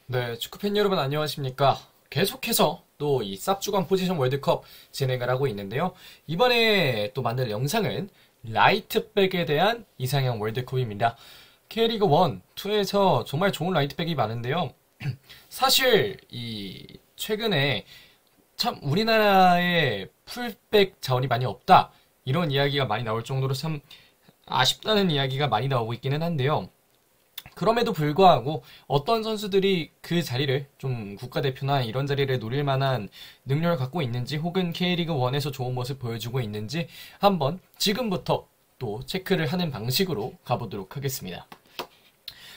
네, 축구팬 여러분 안녕하십니까? 계속해서 또 이 쌉주간 포지션 월드컵 진행을 하고 있는데요. 이번에 또 만들 영상은 라이트백에 대한 이상형 월드컵입니다. K리그 1, 2에서 정말 좋은 라이트백이 많은데요. 사실 이 최근에 참 우리나라에 풀백 자원이 많이 없다. 이런 이야기가 많이 나올 정도로 참 아쉽다는 이야기가 많이 나오고 있기는 한데요. 그럼에도 불구하고 어떤 선수들이 그 자리를 좀 국가대표나 이런 자리를 노릴 만한 능력을 갖고 있는지 혹은 K리그 1에서 좋은 모습 보여주고 있는지 한번 지금부터 또 체크를 하는 방식으로 가보도록 하겠습니다.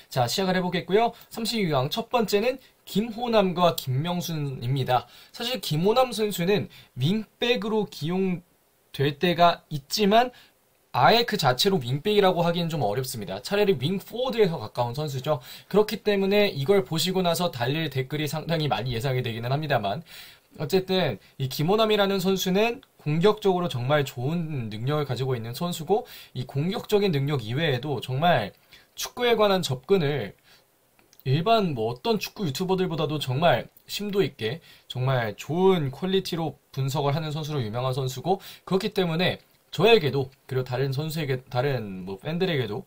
자, 시작을 해보겠고요. 32강 첫 번째는 김호남과 김명순입니다. 사실 김호남 선수는 윙백으로 기용될 때가 있지만 아예 그 자체로 윙백이라고 하기는 좀 어렵습니다. 차라리 윙포워드에 더 가까운 선수죠. 그렇기 때문에 이걸 보시고 나서 달릴 댓글이 상당히 많이 예상이 되기는 합니다만 어쨌든 이 김호남이라는 선수는 공격적으로 정말 좋은 능력을 가지고 있는 선수고 이 공격적인 능력 이외에도 정말 축구에 관한 접근을 일반 뭐 어떤 축구 유튜버들보다도 정말 심도 있게 정말 좋은 퀄리티로 분석을 하는 선수로 유명한 선수고 그렇기 때문에 저에게도 그리고 다른 선수에게 다른 뭐 팬들에게도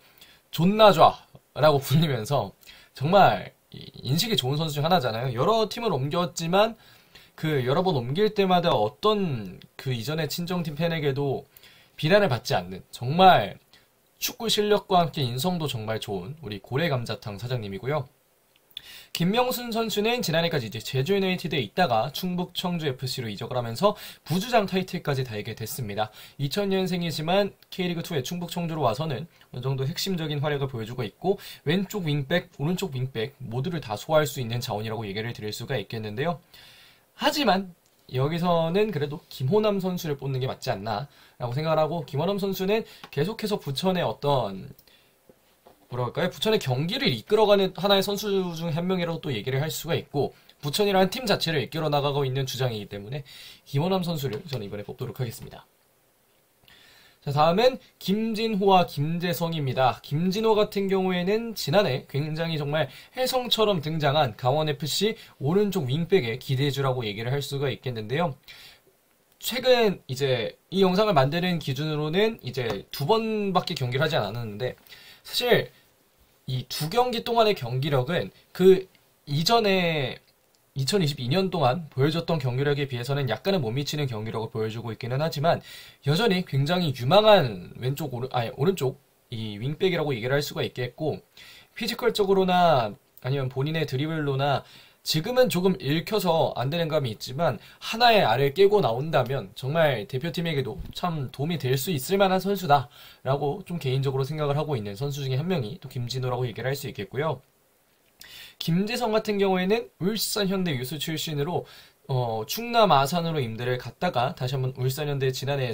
존나 좋아라고 불리면서 정말 인식이 좋은 선수 중 하나잖아요. 여러 팀을 옮겼지만 그 여러 번 옮길 때마다 어떤 그 이전의 친정팀 팬에게도 비난을 받지 않는 정말 축구 실력과 함께 인성도 정말 좋은 우리 고래감자탕 사장님이고요. 김명순 선수는 지난해까지 이제 제주 유나이티드에 있다가 충북 청주 FC로 이적을 하면서 부주장 타이틀까지 달게 됐습니다. 2000년생이지만 K리그2의 충북 청주로 와서는 어느 정도 핵심적인 활약을 보여주고 있고 왼쪽 윙백, 오른쪽 윙백 모두를 다 소화할 수 있는 자원이라고 얘기를 드릴 수가 있겠는데요. 하지만 여기서는 그래도 김호남 선수를 뽑는 게 맞지 않나라고 생각을 하고 김호남 선수는 계속해서 부천의 어떤 뭐랄까요? 부천의 경기를 이끌어가는 하나의 선수 중 한 명이라고 또 얘기를 할 수가 있고 부천이라는 팀 자체를 이끌어 나가고 있는 주장이기 때문에 김원남 선수를 저는 이번에 뽑도록 하겠습니다. 자, 다음은 김진호와 김재성입니다. 김진호 같은 경우에는 지난해 굉장히 정말 혜성처럼 등장한 강원FC 오른쪽 윙백에 기대해주라고 얘기를 할 수가 있겠는데요. 최근 이제 이 영상을 만드는 기준으로는 이제 두 번밖에 경기를 하지 않았는데 사실 이 두 경기 동안의 경기력은 그 이전에 2022년 동안 보여줬던 경기력에 비해서는 약간은 못 미치는 경기력을 보여주고 있기는 하지만 여전히 굉장히 유망한 오른쪽 이 윙백이라고 얘기를 할 수가 있겠고 피지컬적으로나 아니면 본인의 드리블로나 지금은 조금 읽혀서 안 되는 감이 있지만 하나의 알을 깨고 나온다면 정말 대표팀에게도 참 도움이 될 수 있을 만한 선수다라고 좀 개인적으로 생각을 하고 있는 선수 중에 한 명이 또 김진호라고 얘기를 할 수 있겠고요. 김재성 같은 경우에는 울산 현대 유수 출신으로 충남 아산으로 임대를 갔다가 다시 한번 울산 현대 지난해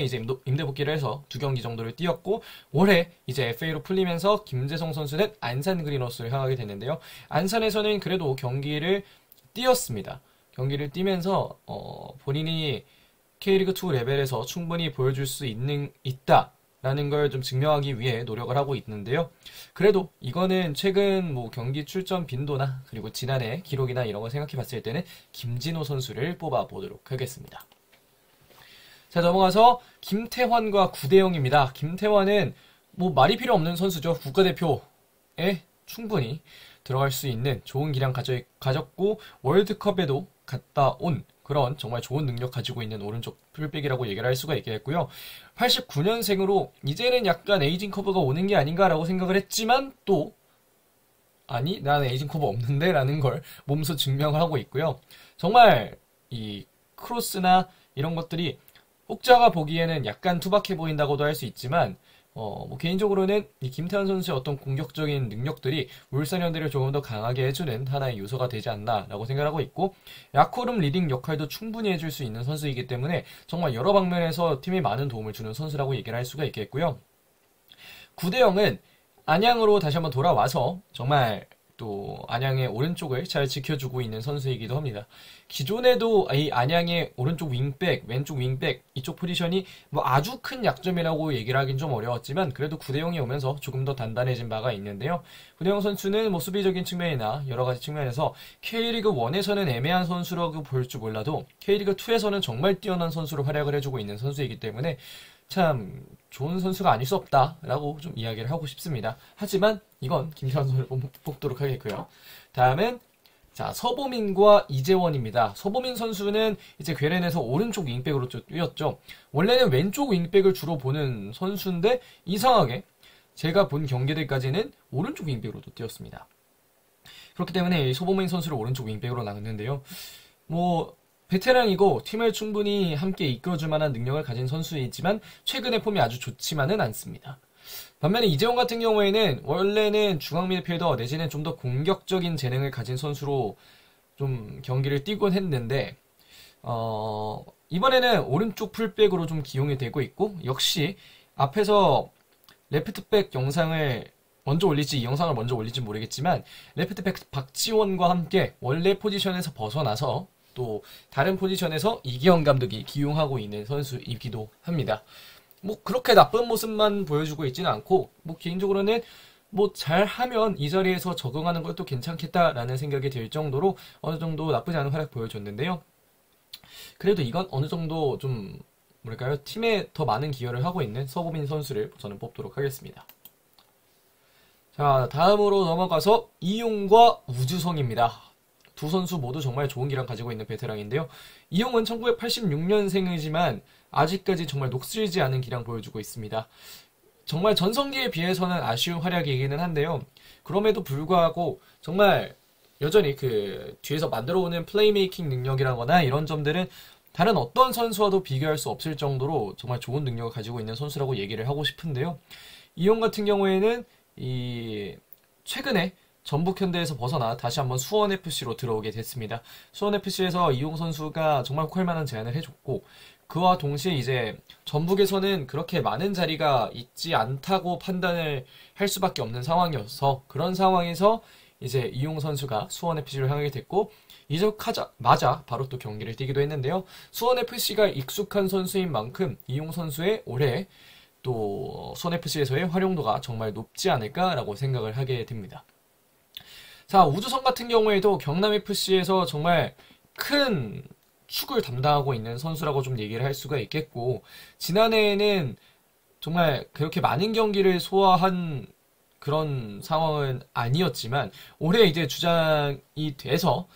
이제 임대 복귀를 해서 두 경기 정도를 뛰었고 올해 이제 FA로 풀리면서 김재성 선수는 안산 그리너스를 향하게 됐는데요. 안산에서는 그래도 경기를 뛰었습니다. 경기를 뛰면서 본인이 K리그2 레벨에서 충분히 보여줄 수 있다. 라는 걸 좀 증명하기 위해 노력을 하고 있는데요. 그래도 이거는 최근 뭐 경기 출전 빈도나 그리고 지난해 기록이나 이런 걸 생각해 봤을 때는 김진호 선수를 뽑아 보도록 하겠습니다. 자, 넘어가서 김태환과 구대영입니다. 김태환은 뭐 말이 필요 없는 선수죠. 국가대표에 충분히 들어갈 수 있는 좋은 기량 가졌고 월드컵에도 갔다 온 그런 정말 좋은 능력 가지고 있는 오른쪽 풀백이라고 얘기를 할 수가 있겠고요. 89년생으로 이제는 약간 에이징 커브가 오는 게 아닌가라고 생각을 했지만 또 아니 나는 에이징 커브 없는데 라는 걸 몸소 증명을 하고 있고요. 정말 이 크로스나 이런 것들이 혹자가 보기에는 약간 투박해 보인다고도 할 수 있지만 뭐 개인적으로는 이 김태환 선수의 어떤 공격적인 능력들이 울산 현대를 조금 더 강하게 해주는 하나의 요소가 되지 않나라고 생각을 하고 있고 야코름 리딩 역할도 충분히 해줄 수 있는 선수이기 때문에 정말 여러 방면에서 팀에 많은 도움을 주는 선수라고 얘기를 할 수가 있겠고요. 구대영은 안양으로 다시 한번 돌아와서 정말 또 안양의 오른쪽을 잘 지켜주고 있는 선수이기도 합니다. 기존에도 이 안양의 오른쪽 윙백, 왼쪽 윙백 이쪽 포지션이 뭐 아주 큰 약점이라고 얘기를 하긴 좀 어려웠지만 그래도 구대영이 오면서 조금 더 단단해진 바가 있는데요. 구대영 선수는 뭐 수비적인 측면이나 여러 가지 측면에서 K리그 1에서는 애매한 선수라고 볼 줄 몰라도 K리그 2에서는 정말 뛰어난 선수로 활약을 해주고 있는 선수이기 때문에 참 좋은 선수가 아닐 수 없다라고 좀 이야기를 하고 싶습니다. 하지만 이건 김태환 선수를 뽑도록 하겠고요. 다음은 자 서보민과 이재원입니다. 서보민 선수는 이제 괴렌에서 오른쪽 윙백으로 뛰었죠. 원래는 왼쪽 윙백을 주로 보는 선수인데 이상하게 제가 본 경기들까지는 오른쪽 윙백으로도 뛰었습니다. 그렇기 때문에 이 서보민 선수를 오른쪽 윙백으로 나눴는데요. 뭐 베테랑이고 팀을 충분히 함께 이끌어줄 만한 능력을 가진 선수이지만 최근의 폼이 아주 좋지만은 않습니다. 반면에 이재원 같은 경우에는 원래는 중앙 미드필더 내지는 좀 더 공격적인 재능을 가진 선수로 좀 경기를 뛰곤 했는데 이번에는 오른쪽 풀백으로 좀 기용이 되고 있고 역시 앞에서 레프트백 영상을 먼저 올릴지 이 영상을 먼저 올릴지 모르겠지만 레프트백 박지원과 함께 원래 포지션에서 벗어나서 또 다른 포지션에서 이기영 감독이 기용하고 있는 선수이기도 합니다. 뭐 그렇게 나쁜 모습만 보여주고 있지는 않고 뭐 개인적으로는 뭐 잘하면 이 자리에서 적응하는 것도 괜찮겠다라는 생각이 들 정도로 어느 정도 나쁘지 않은 활약 보여줬는데요. 그래도 이건 어느 정도 좀 뭐랄까요 팀에 더 많은 기여를 하고 있는 서보민 선수를 저는 뽑도록 하겠습니다. 자 다음으로 넘어가서 이용과 우주성입니다. 두 선수 모두 정말 좋은 기량 가지고 있는 베테랑인데요. 이용은 1986년생이지만 아직까지 정말 녹슬지 않은 기량 보여주고 있습니다. 정말 전성기에 비해서는 아쉬운 활약이기는 한데요. 그럼에도 불구하고 정말 여전히 그 뒤에서 만들어오는 플레이메이킹 능력이라거나 이런 점들은 다른 어떤 선수와도 비교할 수 없을 정도로 정말 좋은 능력을 가지고 있는 선수라고 얘기를 하고 싶은데요. 이용 같은 경우에는 최근에 전북현대에서 벗어나 다시 한번 수원FC로 들어오게 됐습니다. 수원FC에서 이용 선수가 정말 혹할 만한 제안을 해줬고 그와 동시에 이제 전북에서는 그렇게 많은 자리가 있지 않다고 판단을 할 수밖에 없는 상황이어서 그런 상황에서 이제 이용 선수가 수원FC를 향하게 됐고 이적하자마자 바로 또 경기를 뛰기도 했는데요. 수원FC가 익숙한 선수인 만큼 이용 선수의 올해 또 수원FC에서의 활용도가 정말 높지 않을까라고 생각을 하게 됩니다. 자, 우주성 같은 경우에도 경남FC에서 정말 큰 축을 담당하고 있는 선수라고 좀 얘기를 할 수가 있겠고, 지난해에는 정말 그렇게 많은 경기를 소화한 그런 상황은 아니었지만, 올해 이제 주장이 돼서,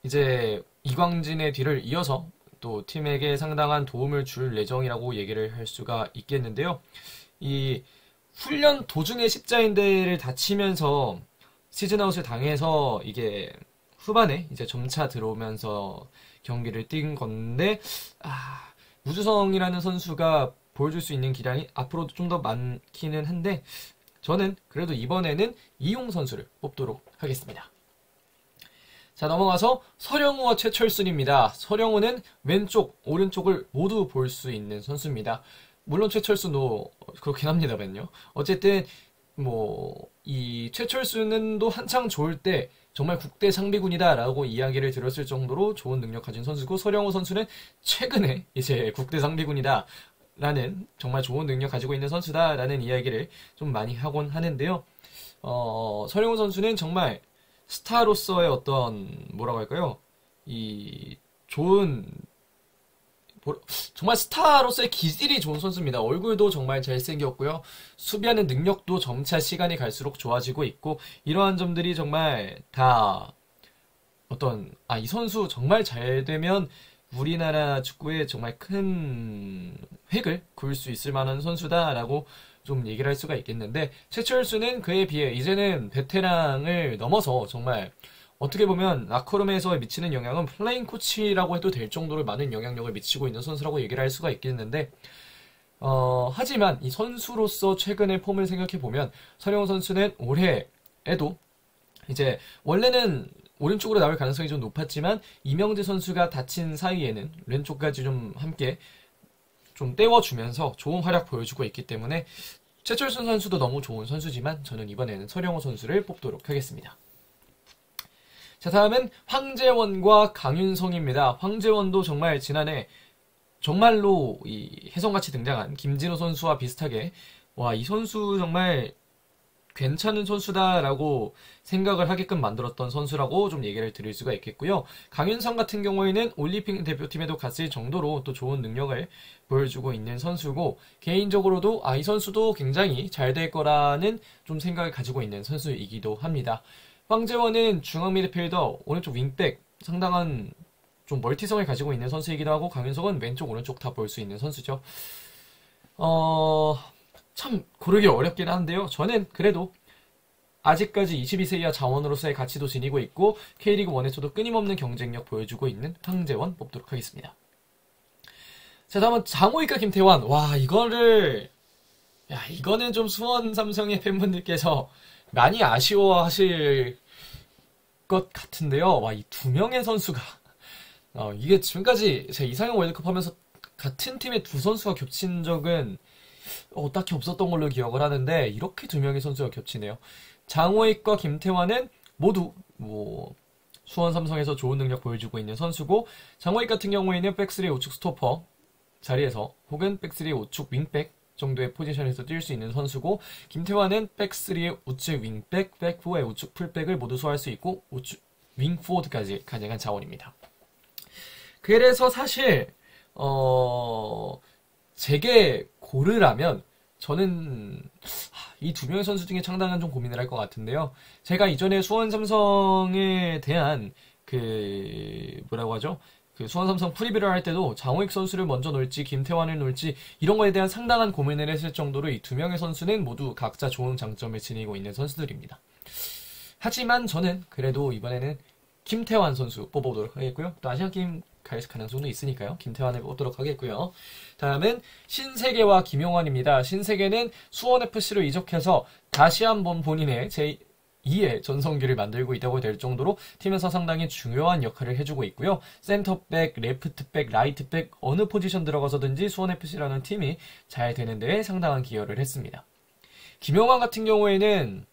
이제 이광진의 뒤를 이어서 또 팀에게 상당한 도움을 줄 예정이라고 얘기를 할 수가 있겠는데요. 이 훈련 도중에 십자인대를 다치면서 시즌아웃을 당해서 이게 후반에 이제 점차 들어오면서 경기를 뛴 건데 우주성이라는 선수가 보여줄 수 있는 기량이 앞으로도 좀 더 많기는 한데 저는 그래도 이번에는 이용 선수를 뽑도록 하겠습니다. 자 넘어가서 서령우와 최철순입니다. 서령우는 왼쪽, 오른쪽을 모두 볼 수 있는 선수입니다. 물론 최철순도 그렇긴 합니다만요. 어쨌든 이 최철순은도 한창 좋을 때 정말 국대 상비군이다라고 이야기를 들었을 정도로 좋은 능력 가진 선수고 서령우 선수는 최근에 이제 국대 상비군이다라는 정말 좋은 능력 가지고 있는 선수다라는 이야기를 좀 많이 하곤 하는데요. 서령우 선수는 정말 스타로서의 어떤 뭐라고 할까요? 이 좋은 정말 스타로서의 기질이 좋은 선수입니다. 얼굴도 정말 잘생겼고요. 수비하는 능력도 점차 시간이 갈수록 좋아지고 있고 이러한 점들이 정말 다 이 선수 정말 잘 되면 우리나라 축구에 정말 큰 획을 그을 수 있을 만한 선수다라고 좀 얘기를 할 수가 있겠는데 최철수는 그에 비해 이제는 베테랑을 넘어서 정말 어떻게 보면 라커룸에서 미치는 영향은 플레잉 코치라고 해도 될 정도로 많은 영향력을 미치고 있는 선수라고 얘기를 할 수가 있겠는데 하지만 이 선수로서 최근의 폼을 생각해보면 서령우 선수는 올해에도 이제 원래는 오른쪽으로 나올 가능성이 좀 높았지만 이명재 선수가 다친 사이에는 왼쪽까지 좀 함께 좀 떼워주면서 좋은 활약 보여주고 있기 때문에 최철순 선수도 너무 좋은 선수지만 저는 이번에는 서령우 선수를 뽑도록 하겠습니다. 자, 다음은 황재원과 강윤성입니다. 황재원도 정말 지난해 정말로 이 혜성같이 등장한 김진호 선수와 비슷하게 와, 이 선수 정말 괜찮은 선수다라고 생각을 하게끔 만들었던 선수라고 좀 얘기를 드릴 수가 있겠고요. 강윤성 같은 경우에는 올림픽 대표팀에도 갔을 정도로 또 좋은 능력을 보여주고 있는 선수고 개인적으로도 이 선수도 굉장히 잘 될 거라는 좀 생각을 가지고 있는 선수이기도 합니다. 황재원은 중앙 미드필더, 오른쪽 윙백 상당한 좀 멀티성을 가지고 있는 선수이기도 하고 강윤성은 왼쪽 오른쪽 다 볼 수 있는 선수죠. 참 고르기 어렵긴 한데요. 저는 그래도 아직까지 22세 이하 자원으로서의 가치도 지니고 있고 K리그 1에서도 끊임없는 경쟁력 보여주고 있는 황재원 뽑도록 하겠습니다. 자, 다음은 장호익과 김태환. 와, 이거는 좀 수원 삼성의 팬분들께서 많이 아쉬워하실 것 같은데요. 와, 이 두 명의 선수가 이게 지금까지 제가 이상형 월드컵 하면서 같은 팀의 두 선수가 겹친 적은 딱히 없었던 걸로 기억을 하는데 이렇게 두 명의 선수가 겹치네요. 장호익과 김태환은 모두 수원 삼성에서 좋은 능력 보여주고 있는 선수고 장호익 같은 경우에는 백스리 우측 스토퍼 자리에서 혹은 백스리 우측 윙백 정도의 포지션에서 뛸 수 있는 선수고 김태환은 백스리의 우측 윙백, 백포의 우측 풀백을 모두 소화할 수 있고 우측 윙포워드까지 가능한 자원입니다. 그래서 사실 제게 고르라면 저는 이 두 명의 선수 중에 상당한 좀 고민을 할 것 같은데요. 제가 이전에 수원 삼성에 대한 뭐라고 하죠? 수원 삼성 프리뷰를 할 때도 장호익 선수를 먼저 놓을지 김태환을 놓을지 이런 거에 대한 상당한 고민을 했을 정도로 이 두 명의 선수는 모두 각자 좋은 장점을 지니고 있는 선수들입니다. 하지만 저는 그래도 이번에는 김태환 선수 뽑아보도록 하겠고요. 또 아시안게임 갈 가능성도 있으니까요. 김태환을 뽑도록 하겠고요. 다음은 신세계와 김용환입니다. 신세계는 수원FC로 이적해서 다시 한번 본인의 제2의 전성기를 만들고 있다고 될 정도로 팀에서 상당히 중요한 역할을 해주고 있고요. 센터백, 레프트백, 라이트백 어느 포지션 들어가서든지 수원FC라는 팀이 잘 되는 데에 상당한 기여를 했습니다. 김용환 같은 경우에는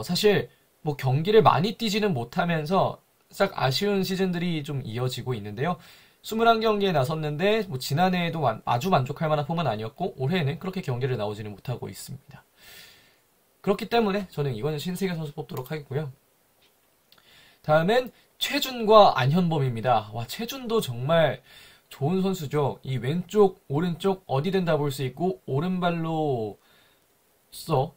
사실 경기를 많이 뛰지는 못하면서 싹 아쉬운 시즌들이 좀 이어지고 있는데요. 21경기에 나섰는데 지난해에도 아주 만족할 만한 폼은 아니었고 올해에는 그렇게 경기를 나오지는 못하고 있습니다. 그렇기 때문에 저는 이거는 신세계 선수 뽑도록 하겠고요. 다음은 최준과 안현범입니다. 와, 최준도 정말 좋은 선수죠. 이 왼쪽, 오른쪽 어디든 다 볼 수 있고 오른발로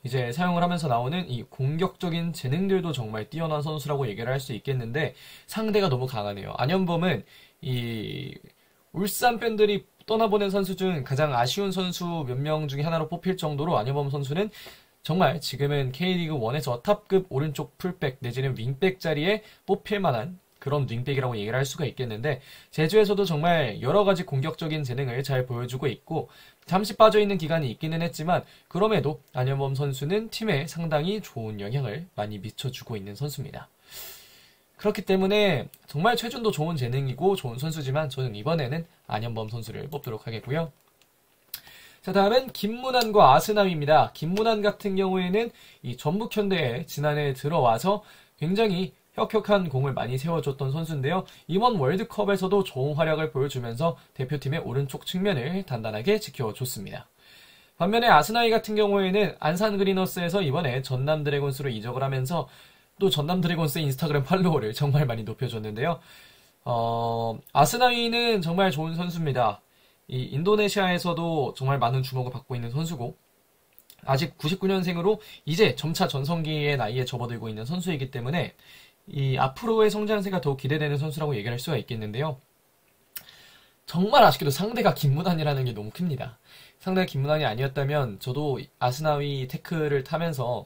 이제 사용을 하면서 나오는 이 공격적인 재능들도 정말 뛰어난 선수라고 얘기를 할 수 있겠는데 상대가 너무 강하네요. 안현범은 이 울산 팬들이 떠나보낸 선수 중 가장 아쉬운 선수 몇 명 중에 하나로 뽑힐 정도로 안현범 선수는 정말 지금은 K리그 1에서 탑급 오른쪽 풀백 내지는 윙백 자리에 뽑힐 만한 그런 윙백이라고 얘기를 할 수가 있겠는데 제주에서도 정말 여러 가지 공격적인 재능을 잘 보여주고 있고 잠시 빠져있는 기간이 있기는 했지만 그럼에도 안현범 선수는 팀에 상당히 좋은 영향을 많이 미쳐주고 있는 선수입니다. 그렇기 때문에 정말 최준도 좋은 재능이고 좋은 선수지만 저는 이번에는 안현범 선수를 뽑도록 하겠고요. 자, 다음은 김문환과 아스나위입니다. 김문환 같은 경우에는 이 전북현대에 지난해 들어와서 굉장히 혁혁한 공을 많이 세워줬던 선수인데요. 이번 월드컵에서도 좋은 활약을 보여주면서 대표팀의 오른쪽 측면을 단단하게 지켜줬습니다. 반면에 아스나이 같은 경우에는 안산 그리너스에서 이번에 전남 드래곤스로 이적을 하면서 또 전남 드래곤스의 인스타그램 팔로워를 정말 많이 높여줬는데요. 아스나이는 정말 좋은 선수입니다. 이 인도네시아에서도 정말 많은 주목을 받고 있는 선수고 아직 99년생으로 이제 점차 전성기의 나이에 접어들고 있는 선수이기 때문에 이 앞으로의 성장세가 더욱 기대되는 선수라고 얘기할 수가 있겠는데요. 정말 아쉽게도 상대가 김문환이라는 게 너무 큽니다. 상대가 김문환이 아니었다면 저도 아스나위 테크를 타면서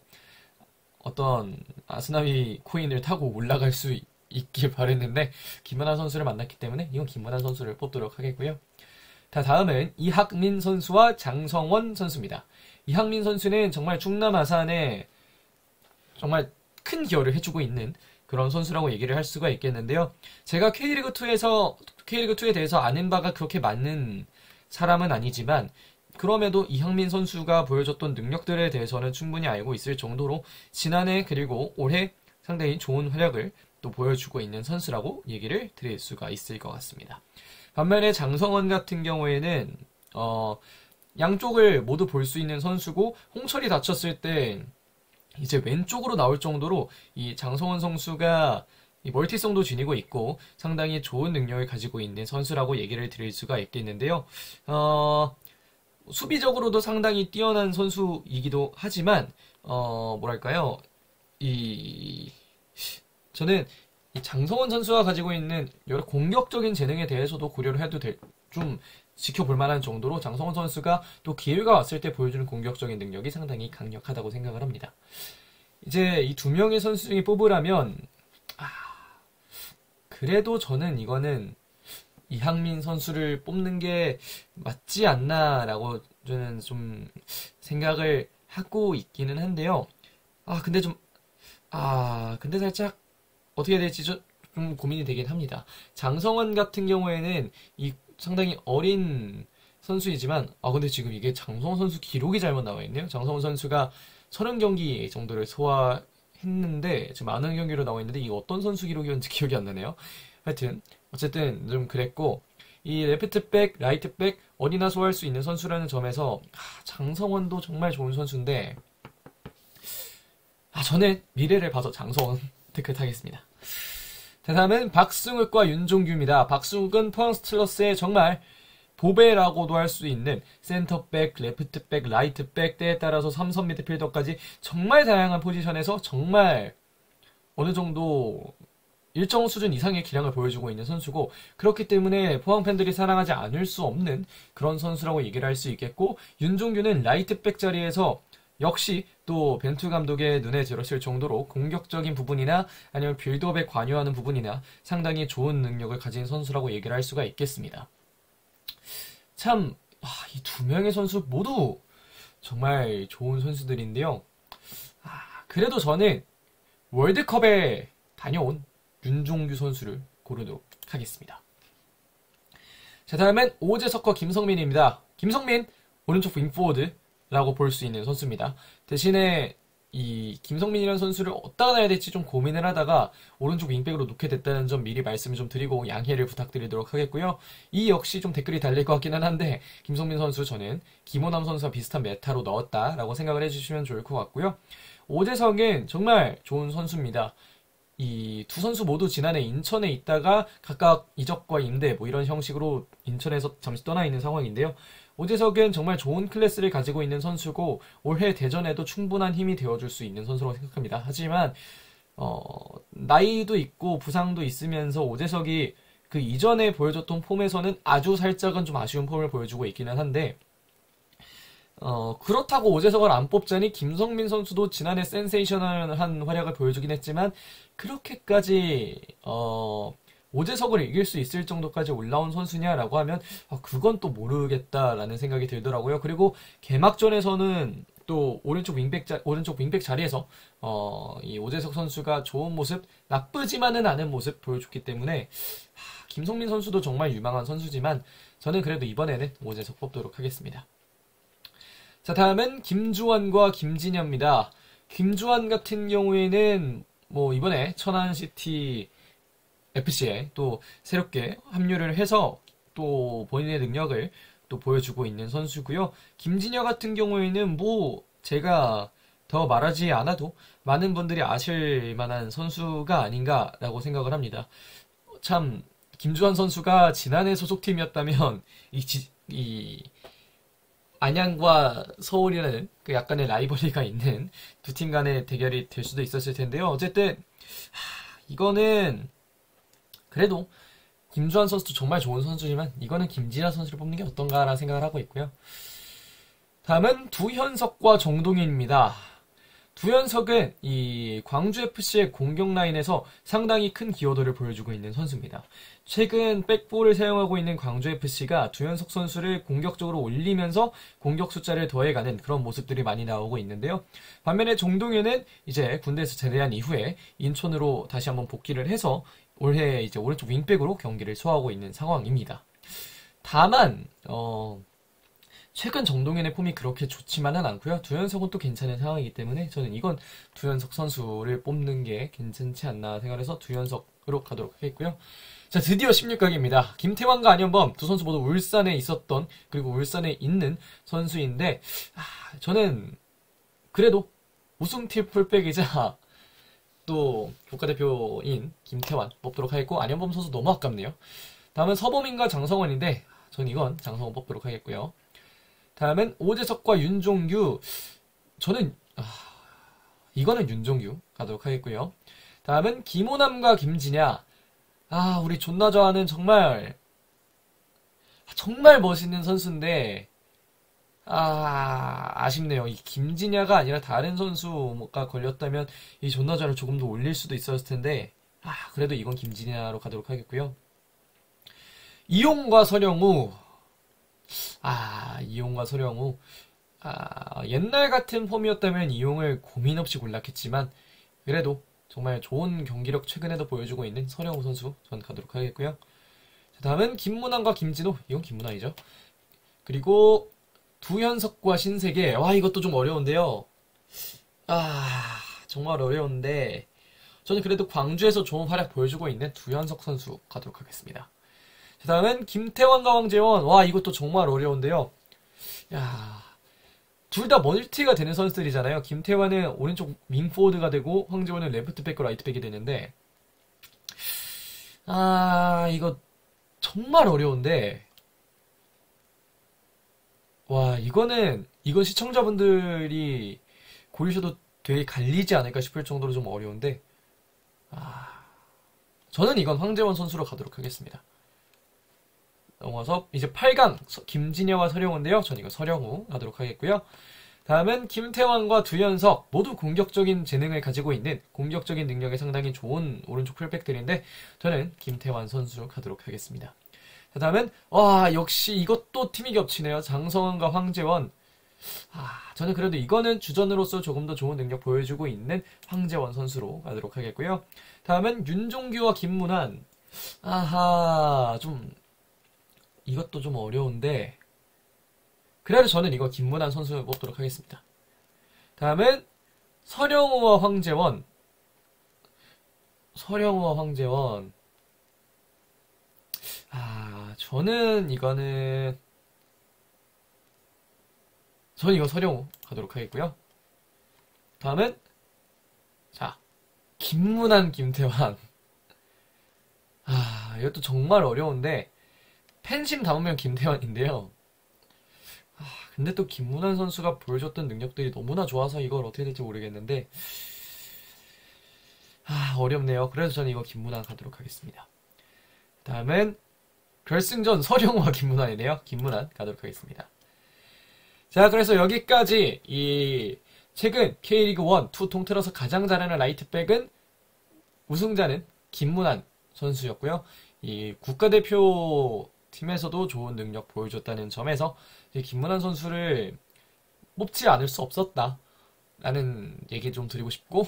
어떤 아스나위 코인을 타고 올라갈 수 있길 바랬는데 김문환 선수를 만났기 때문에 이건 김문환 선수를 뽑도록 하겠고요. 다음은 이학민 선수와 장성원 선수입니다. 이학민 선수는 정말 충남 아산에 정말 큰 기여를 해주고 있는 그런 선수라고 얘기를 할 수가 있겠는데요. 제가 K리그2에 대해서 아는 바가 그렇게 많은 사람은 아니지만 그럼에도 이학민 선수가 보여줬던 능력들에 대해서는 충분히 알고 있을 정도로 지난해 그리고 올해 상당히 좋은 활약을 또 보여주고 있는 선수라고 얘기를 드릴 수가 있을 것 같습니다. 반면에 장성원 같은 경우에는 양쪽을 모두 볼 수 있는 선수고 홍철이 다쳤을 때 이제 왼쪽으로 나올 정도로 이 장성원 선수가 이 멀티성도 지니고 있고 상당히 좋은 능력을 가지고 있는 선수라고 얘기를 드릴 수가 있겠는데요. 수비적으로도 상당히 뛰어난 선수이기도 하지만 뭐랄까요? 저는 이 장성원 선수가 가지고 있는 여러 공격적인 재능에 대해서도 고려를 해도 좀 지켜볼 만한 정도로 장성원 선수가 또 기회가 왔을 때 보여주는 공격적인 능력이 상당히 강력하다고 생각을 합니다. 이제 이 두 명의 선수 중에 뽑으라면 그래도 저는 이거는 이항민 선수를 뽑는 게 맞지 않나라고 저는 좀 생각을 하고 있기는 한데요. 근데 살짝 어떻게 해야 될지 좀 고민이 되긴 합니다. 장성원 같은 경우에는 이 상당히 어린 선수이지만, 근데 지금 이게 장성원 선수 기록이 잘못 나와 있네요. 장성원 선수가 30경기 정도를 소화했는데, 지금 많은 경기로 나와 있는데, 이게 어떤 선수 기록이었는지 기억이 안 나네요. 하여튼, 어쨌든 좀 그랬고, 이 레프트백, 라이트백, 어디나 소화할 수 있는 선수라는 점에서, 장성원도 정말 좋은 선수인데, 저는 미래를 봐서 장성원 택하겠습니다. 다음은 박승욱과 윤종규입니다. 박승욱은 포항 스틸러스의 정말 보배라고도 할 수 있는 센터백, 레프트백, 라이트백, 때에 따라서 3선 미드필더까지 정말 다양한 포지션에서 정말 어느 정도 일정 수준 이상의 기량을 보여주고 있는 선수고, 그렇기 때문에 포항 팬들이 사랑하지 않을 수 없는 그런 선수라고 얘기를 할 수 있겠고, 윤종규는 라이트백 자리에서 역시 또 벤투 감독의 눈에 들었을 정도로 공격적인 부분이나 아니면 빌드업에 관여하는 부분이나 상당히 좋은 능력을 가진 선수라고 얘기를 할 수가 있겠습니다. 참, 이 두 명의 선수 모두 정말 좋은 선수들인데요. 그래도 저는 월드컵에 다녀온 윤종규 선수를 고르도록 하겠습니다. 자, 다음은 오재석과 김성민입니다. 김성민, 오른쪽 윙포워드 라고 볼 수 있는 선수입니다. 대신에 이 김성민이라는 선수를 어디다 놔야 될지 좀 고민을 하다가 오른쪽 윙백으로 놓게 됐다는 점 미리 말씀을 좀 드리고 양해를 부탁드리도록 하겠고요. 이 역시 좀 댓글이 달릴 것 같기는 한데, 김성민 선수 저는 김호남 선수와 비슷한 메타로 넣었다라고 생각을 해주시면 좋을 것 같고요. 오재석은 정말 좋은 선수입니다. 이 두 선수 모두 지난해 인천에 있다가 각각 이적과 임대 이런 형식으로 인천에서 잠시 떠나 있는 상황인데요. 오재석은 정말 좋은 클래스를 가지고 있는 선수고 올해 대전에도 충분한 힘이 되어줄 수 있는 선수라고 생각합니다. 하지만 나이도 있고 부상도 있으면서 오재석이 그 이전에 보여줬던 폼에서는 아주 살짝은 좀 아쉬운 폼을 보여주고 있기는 한데, 그렇다고 오재석을 안 뽑자니 김성민 선수도 지난해 센세이셔널한 활약을 보여주긴 했지만 그렇게까지 오재석을 이길 수 있을 정도까지 올라온 선수냐라고 하면 그건 또 모르겠다라는 생각이 들더라고요. 그리고 개막전에서는 또 오른쪽 윙백 자리에서 이 오재석 선수가 좋은 모습, 나쁘지만은 않은 모습 보여줬기 때문에 김성민 선수도 정말 유망한 선수지만 저는 그래도 이번에는 오재석 뽑도록 하겠습니다. 자, 다음은 김주환과 김진현입니다. 김주환 같은 경우에는 이번에 천안시티 FC에 또 새롭게 합류를 해서 또 본인의 능력을 또 보여주고 있는 선수고요. 김진현 같은 경우에는 제가 더 말하지 않아도 많은 분들이 아실 만한 선수가 아닌가라고 생각을 합니다. 참, 김주환 선수가 지난해 소속팀이었다면 이 안양과 서울이라는 그 약간의 라이벌리가 있는 두 팀 간의 대결이 될 수도 있었을 텐데요. 어쨌든 이거는 그래도 김주환 선수도 정말 좋은 선수지만 이거는 김진아 선수를 뽑는 게 어떤가라는 생각을 하고 있고요. 다음은 두현석과 정동인입니다. 두현석은 이 광주FC의 공격 라인에서 상당히 큰 기여도를 보여주고 있는 선수입니다. 최근 백볼을 사용하고 있는 광주FC가 두현석 선수를 공격적으로 올리면서 공격 숫자를 더해가는 그런 모습들이 많이 나오고 있는데요. 반면에 정동현은 이제 군대에서 제대한 이후에 인천으로 다시 한번 복귀를 해서 올해 이제 오른쪽 윙백으로 경기를 소화하고 있는 상황입니다. 다만 최근 정동현의 폼이 그렇게 좋지만은 않고요. 두현석은 또 괜찮은 상황이기 때문에 저는 이건 두현석 선수를 뽑는 게 괜찮지 않나 생각해서 두현석으로 가도록 하겠고요. 자, 드디어 16강입니다. 김태환과 안현범 두 선수 모두 울산에 있었던, 그리고 울산에 있는 선수인데, 저는 그래도 우승팀 풀백이자 또 국가대표인 김태환 뽑도록 하겠고, 안현범 선수 너무 아깝네요. 다음은 서범인과 장성원인데 전 이건 장성원 뽑도록 하겠고요. 다음은 오재석과 윤종규, 저는 이거는 윤종규 가도록 하겠고요. 다음은 김호남과 김진야, 우리 존나 좋아하는 정말 멋있는 선수인데 아쉽네요. 이 김진야가 아니라 다른 선수가 걸렸다면 이 존나 좋아를 조금 더 올릴 수도 있었을 텐데 그래도 이건 김진야로 가도록 하겠고요. 이용과 서령우, 이용과 서령우, 옛날 같은 폼이었다면 이용을 고민 없이 골랐겠지만, 그래도 정말 좋은 경기력 최근에도 보여주고 있는 서령우 선수, 전 가도록 하겠고요. 자, 다음은 김문환과 김진호, 이건 김문환이죠. 그리고 두현석과 신세계, 이것도 좀 어려운데요. 정말 어려운데, 저는 그래도 광주에서 좋은 활약 보여주고 있는 두현석 선수 가도록 하겠습니다. 자, 다음은 김태환과 황재원. 이것도 정말 어려운데요. 둘 다 멀티가 되는 선수들이잖아요. 김태환은 오른쪽 윙포워드가 되고 황재원은 레프트백과 라이트백이 되는데 이거 정말 어려운데 이건 시청자분들이 고르셔도 되게 갈리지 않을까 싶을 정도로 좀 어려운데 저는 이건 황재원 선수로 가도록 하겠습니다. 넘어서 이제 8강 김진여와 서령우인데요. 전 이거 서령우 가도록 하겠고요. 다음은 김태환과 두현석, 모두 공격적인 재능을 가지고 있는, 공격적인 능력이 상당히 좋은 오른쪽 풀백들인데 저는 김태환 선수 가도록 하겠습니다. 자, 다음은 역시 이것도 팀이 겹치네요. 장성원과 황재원. 저는 그래도 이거는 주전으로서 조금 더 좋은 능력 보여주고 있는 황재원 선수로 가도록 하겠고요. 다음은 윤종규와 김문환. 이것도 좀 어려운데 그래도 저는 이거 김문환 선수 뽑도록 하겠습니다. 다음은 서령우와 황재원. 저는 이거 서령우 가도록 하겠고요. 다음은 김문환, 김태환. 이것도 정말 어려운데 팬심 담으면 김태환인데요. 근데 또 김문환 선수가 보여줬던 능력들이 너무나 좋아서 이걸 어떻게 될지 모르겠는데 어렵네요. 그래서 저는 이거 김문환 가도록 하겠습니다. 다음은 결승전 서령우와 김문환이네요. 김문환 가도록 하겠습니다. 자, 그래서 여기까지 이 최근 K리그 1, 2 통틀어서 가장 잘하는 라이트백은 우승자는 김문환 선수였고요. 이 국가대표 팀에서도 좋은 능력 보여줬다는 점에서 김문환 선수를 뽑지 않을 수 없었다 라는 얘기 좀 드리고 싶고,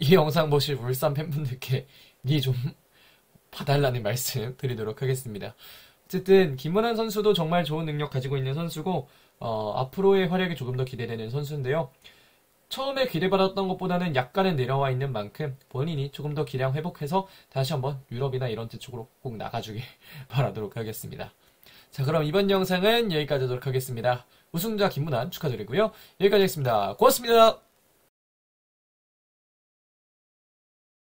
이 영상 보실 울산 팬분들께 니 좀 봐달라는 말씀 드리도록 하겠습니다. 어쨌든 김문환 선수도 정말 좋은 능력 가지고 있는 선수고 앞으로의 활약이 조금 더 기대되는 선수인데요. 처음에 기대받았던 것보다는 약간은 내려와 있는 만큼 본인이 조금 더 기량 회복해서 다시 한번 유럽이나 이런 데 쪽으로 꼭 나가주길 바라도록 하겠습니다. 자, 그럼 이번 영상은 여기까지 하도록 하겠습니다. 우승자 김문환 축하드리고요. 여기까지 하겠습니다. 고맙습니다.